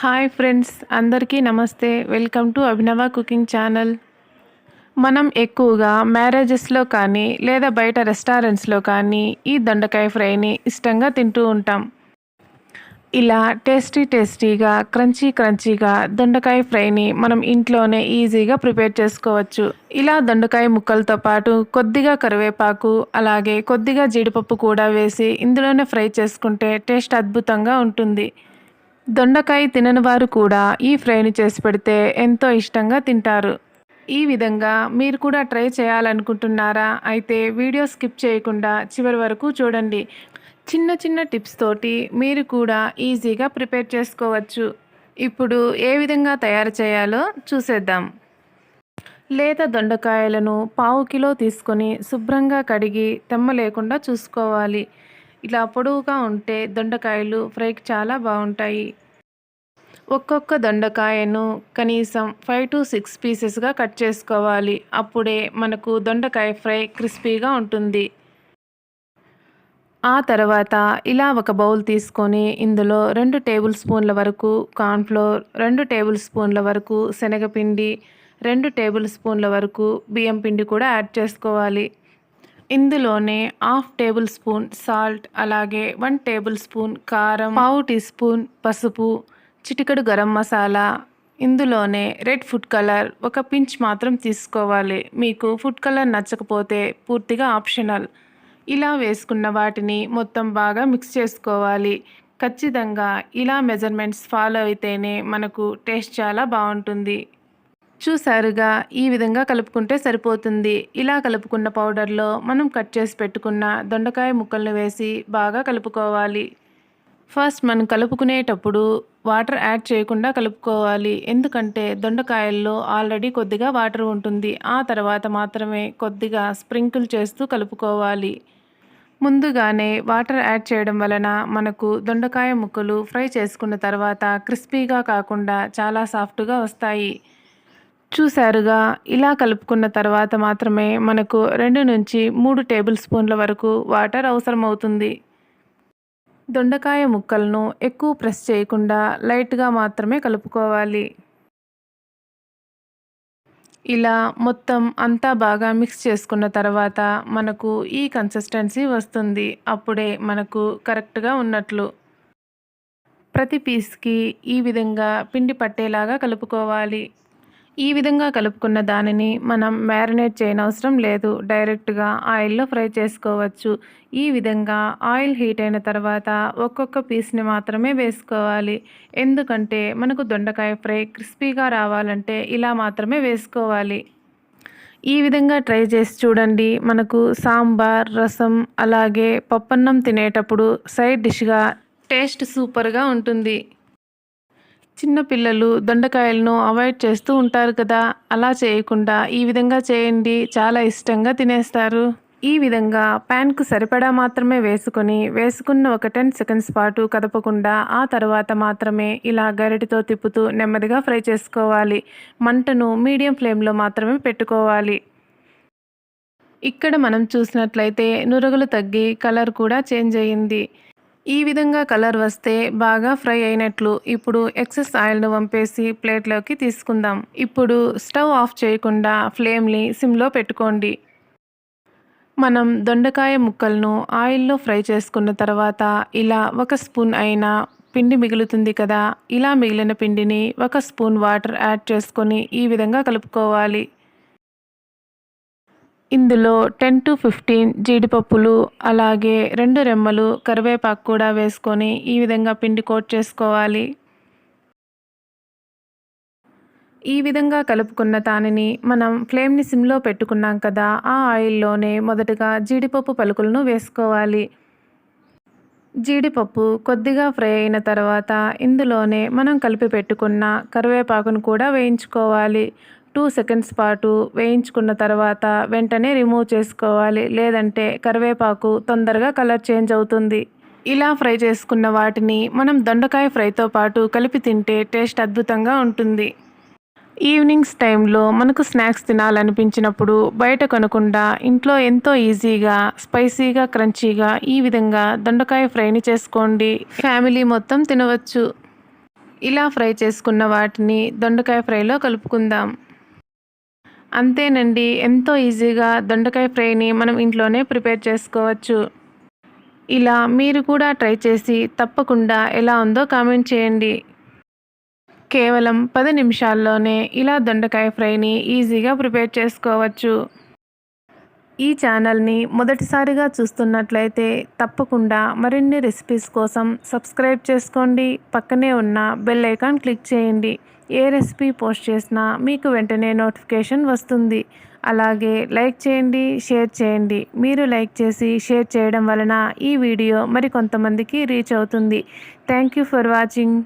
Hi friends, అందరికీ నమస్తే. Welcome to అభినవ కుకింగ్ ఛానల్. మనం ఎక్కువగా మ్యారేజెస్లో కానీ లేదా బయట రెస్టారెంట్స్లో కానీ ఈ దొండకాయ ఫ్రైని ఇష్టంగా తింటూ ఉంటాం. ఇలా టేస్టీగా క్రంచీగా దొండకాయ ఫ్రైని మనం ఇంట్లోనే ఈజీగా ప్రిపేర్ చేసుకోవచ్చు. ఇలా దొండకాయ ముక్కలతో పాటు కొద్దిగా కరివేపాకు అలాగే కొద్దిగా జీడిపప్పు కూడా వేసి ఇందులోనే ఫ్రై చేసుకుంటే టేస్ట్ అద్భుతంగా ఉంటుంది. దొండకాయ తినని వారు కూడా ఈ ఫ్రైని చేసి పెడితే ఎంతో ఇష్టంగా తింటారు. ఈ విధంగా మీరు కూడా ట్రై చేయాలనుకుంటున్నారా? అయితే వీడియో స్కిప్ చేయకుండా చివరి వరకు చూడండి. చిన్న చిన్న టిప్స్ తోటి మీరు కూడా ఈజీగా ప్రిపేర్ చేసుకోవచ్చు. ఇప్పుడు ఏ విధంగా తయారు చేయాలో చూసేద్దాం. లేత దొండకాయలను పావు కిలో తీసుకొని శుభ్రంగా కడిగి తెమ్మ లేకుండా చూసుకోవాలి. ఇలా పొడవుగా ఉంటే దొండకాయలు ఫ్రైకి చాలా బాగుంటాయి. ఒక్కొక్క దొండకాయను కనీసం 5 to 6 పీసెస్గా కట్ చేసుకోవాలి. అప్పుడే మనకు దొండకాయ ఫ్రై క్రిస్పీగా ఉంటుంది. ఆ తర్వాత ఇలా ఒక బౌల్ తీసుకొని ఇందులో 2 టేబుల్ స్పూన్ల వరకు కార్న్ఫ్లోర్, 2 టేబుల్ స్పూన్ల వరకు శనగపిండి, 2 టేబుల్ స్పూన్ల వరకు బియ్యం పిండి కూడా యాడ్ చేసుకోవాలి. ఇందులోనే హాఫ్ టేబుల్ స్పూన్ సాల్ట్, అలాగే 1 టేబుల్ స్పూన్ కారం, పావు టీ స్పూన్ పసుపు, చిటికెడు గరం మసాలా, ఇందులోనే రెడ్ ఫుడ్ కలర్ ఒక పించ్ మాత్రం తీసుకోవాలి. మీకు ఫుడ్ కలర్ నచ్చకపోతే పూర్తిగా ఆప్షనల్. ఇలా వేసుకున్న వాటిని మొత్తం బాగా మిక్స్ చేసుకోవాలి. ఖచ్చితంగా ఇలా మెజర్మెంట్స్ ఫాలో అయితేనే మనకు టేస్ట్ చాలా బాగుంటుంది. చూసారుగా, ఈ విధంగా కలుపుకుంటే సరిపోతుంది. ఇలా కలుపుకున్న పౌడర్లో మనం కట్ చేసి పెట్టుకున్న దొండకాయ ముక్కలను వేసి బాగా కలుపుకోవాలి. ఫస్ట్ మనం కలుపుకునేటప్పుడు వాటర్ యాడ్ చేయకుండా కలుపుకోవాలి. ఎందుకంటే దొండకాయల్లో ఆల్రెడీ కొద్దిగా వాటర్ ఉంటుంది. ఆ తర్వాత మాత్రమే కొద్దిగా స్ప్రింకిల్ చేస్తూ కలుపుకోవాలి. ముందుగానే వాటర్ యాడ్ చేయడం వలన మనకు దొండకాయ ముక్కలు ఫ్రై చేసుకున్న తర్వాత క్రిస్పీగా కాకుండా చాలా సాఫ్ట్గా వస్తాయి. చూసారుగా, ఇలా కలుపుకున్న తర్వాత మాత్రమే మనకు 2 నుంచి 3 టేబుల్ స్పూన్ల వరకు వాటర్ అవసరమవుతుంది. దొండకాయ ముక్కలను ఎక్కువ ప్రెస్ చేయకుండా లైట్గా మాత్రమే కలుపుకోవాలి. ఇలా మొత్తం అంతా బాగా మిక్స్ చేసుకున్న తర్వాత మనకు ఈ కన్సిస్టెన్సీ వస్తుంది. అప్పుడే మనకు కరెక్ట్గా ఉన్నట్లు. ప్రతి పీస్కి ఈ విధంగా పిండి పట్టేలాగా కలుపుకోవాలి. ఈ విధంగా కలుపుకున్న దానిని మనం మ్యారినేట్ చేయనవసరం లేదు. డైరెక్ట్గా ఆయిల్లో ఫ్రై చేసుకోవచ్చు. ఈ విధంగా ఆయిల్ హీట్ అయిన తర్వాత ఒక్కొక్క పీస్ని మాత్రమే వేసుకోవాలి. ఎందుకంటే మనకు దొండకాయ ఫ్రై క్రిస్పీగా రావాలంటే ఇలా మాత్రమే వేసుకోవాలి. ఈ విధంగా ట్రై చేసి చూడండి. మనకు సాంబార్, రసం అలాగే పప్పన్నం తినేటప్పుడు సైడ్ డిష్గా టేస్ట్ సూపర్గా ఉంటుంది. చిన్నపిల్లలు దొండకాయలను అవాయిడ్ చేస్తూ ఉంటారు కదా, అలా చేయకుండా ఈ విధంగా చేయండి. చాలా ఇష్టంగా తినేస్తారు. ఈ విధంగా ప్యాన్కు సరిపడా మాత్రమే వేసుకున్న ఒక 10 సెకండ్స్ పాటు కదపకుండా ఆ తర్వాత మాత్రమే ఇలా గరిటెతో తిప్పుతూ నెమ్మదిగా ఫ్రై చేసుకోవాలి. మంటను మీడియం ఫ్లేమ్లో మాత్రమే పెట్టుకోవాలి. ఇక్కడ మనం చూసినట్లయితే నురగలు తగ్గి కలర్ కూడా చేంజ్ అయ్యింది. ఈ విధంగా కలర్ వస్తే బాగా ఫ్రై అయినట్లు. ఇప్పుడు ఎక్సెస్ ఆయిల్ను వంపేసి ప్లేట్లోకి తీసుకుందాం. ఇప్పుడు స్టవ్ ఆఫ్ చేయకుండా ఫ్లేమ్ని సిమ్లో పెట్టుకోండి. మనం దొండకాయ ముక్కలను ఆయిల్లో ఫ్రై చేసుకున్న తర్వాత ఇలా 1 స్పూన్ అయినా పిండి మిగులుతుంది కదా, ఇలా మిగిలిన పిండిని 1 స్పూన్ వాటర్ యాడ్ చేసుకొని ఈ విధంగా కలుపుకోవాలి. ఇందులో 10 to 15 జీడిపప్పులు అలాగే 2 రెమ్మలు కరివేపాకు కూడా వేసుకొని ఈ విధంగా పిండి కోట్ చేసుకోవాలి. ఈ విధంగా కలుపుకున్న దానిని మనం ఫ్లేమ్ని సిమ్లో పెట్టుకున్నాం కదా, ఆ ఆయిల్లోనే మొదటగా జీడిపప్పు పలుకులను వేసుకోవాలి. జీడిపప్పు కొద్దిగా ఫ్రై అయిన తర్వాత ఇందులోనే మనం కలిపి పెట్టుకున్న కరివేపాకును కూడా వేయించుకోవాలి. 2 సెకండ్స్ పాటు వేయించుకున్న తర్వాత వెంటనే రిమూవ్ చేసుకోవాలి. లేదంటే కరివేపాకు తొందరగా కలర్ చేంజ్ అవుతుంది. ఇలా ఫ్రై చేసుకున్న వాటిని మనం దొండకాయ ఫ్రైతో పాటు కలిపి తింటే టేస్ట్ అద్భుతంగా ఉంటుంది. ఈవినింగ్స్ టైంలో మనకు స్నాక్స్ తినాలనిపించినప్పుడు బయట కొనకుండా ఇంట్లో ఎంతో ఈజీగా స్పైసీగా క్రంచీగా ఈ విధంగా దొండకాయ ఫ్రైని చేసుకోండి. ఫ్యామిలీ మొత్తం తినవచ్చు. ఇలా ఫ్రై చేసుకున్న వాటిని దొండకాయ ఫ్రైలో కలుపుకుందాం. అంతేనండి, ఎంతో ఈజీగా దొండకాయ ఫ్రైని మనం ఇంట్లోనే ప్రిపేర్ చేసుకోవచ్చు. ఇలా మీరు కూడా ట్రై చేసి తప్పకుండా ఎలా ఉందో కామెంట్ చేయండి. కేవలం 10 నిమిషాల్లోనే ఇలా దొండకాయ ఫ్రైని ఈజీగా ప్రిపేర్ చేసుకోవచ్చు. ఈ ఛానల్ని మొదటిసారిగా చూస్తున్నట్లయితే తప్పకుండా మరిన్ని రెసిపీస్ కోసం సబ్స్క్రైబ్ చేసుకోండి. పక్కనే ఉన్న బెల్ ఐకాన్ క్లిక్ చేయండి. ఏ రెసిపీ పోస్ట్ చేసినా మీకు వెంటనే నోటిఫికేషన్ వస్తుంది. అలాగే లైక్ చేయండి, షేర్ చేయండి. మీరు లైక్ చేసి షేర్ చేయడం వలన ఈ వీడియో మరికొంతమందికి రీచ్ అవుతుంది. Thank you for watching.